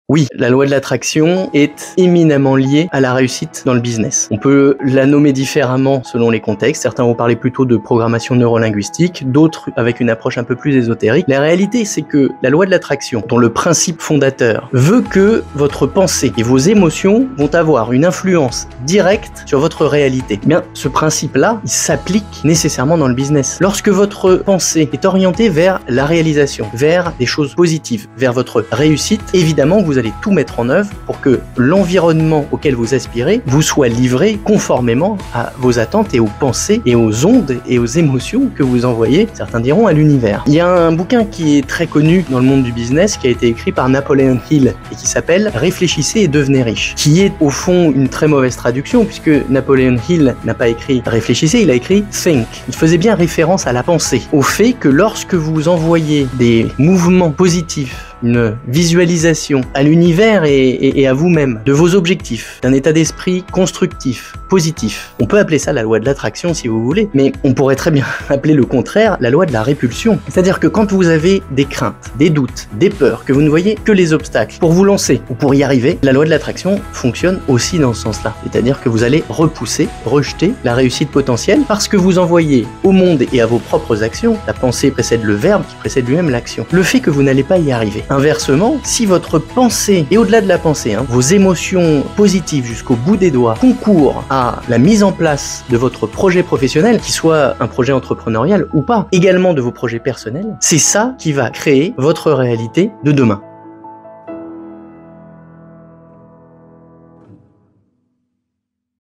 Oui, la loi de l'attraction est éminemment liée à la réussite dans le business. On peut la nommer différemment selon les contextes. Certains vont parler plutôt de programmation neurolinguistique, d'autres avec une approche un peu plus ésotérique. La réalité, c'est que la loi de l'attraction, dont le principe fondateur, veut que votre pensée et vos émotions vont avoir une influence directe sur votre réalité. Eh bien, ce principe-là, il s'applique nécessairement dans le business. Lorsque votre pensée est orientée vers la réalisation, vers des choses positives, vers votre réussite, évidemment, vous allez tout mettre en œuvre pour que l'environnement auquel vous aspirez vous soit livré conformément à vos attentes et aux pensées et aux ondes et aux émotions que vous envoyez, certains diront, à l'univers. Il y a un bouquin qui est très connu dans le monde du business qui a été écrit par Napoleon Hill et qui s'appelle « Réfléchissez et devenez riche », qui est au fond une très mauvaise traduction puisque Napoleon Hill n'a pas écrit « Réfléchissez », il a écrit « Think ». Il faisait bien référence à la pensée, au fait que lorsque vous envoyez des mouvements positifs, une visualisation à l'univers et à vous-même, de vos objectifs, d'un état d'esprit constructif, positif. On peut appeler ça la loi de l'attraction si vous voulez, mais on pourrait très bien appeler le contraire la loi de la répulsion. C'est-à-dire que quand vous avez des craintes, des doutes, des peurs, que vous ne voyez que les obstacles pour vous lancer ou pour y arriver, la loi de l'attraction fonctionne aussi dans ce sens-là. C'est-à-dire que vous allez repousser, rejeter la réussite potentielle parce que vous envoyez au monde et à vos propres actions, la pensée précède le verbe qui précède lui-même l'action, le fait que vous n'allez pas y arriver. Inversement, si votre pensée, et au-delà de la pensée, vos émotions positives jusqu'au bout des doigts concourent à la mise en place de votre projet professionnel, qu'il soit un projet entrepreneurial ou pas, également de vos projets personnels, c'est ça qui va créer votre réalité de demain.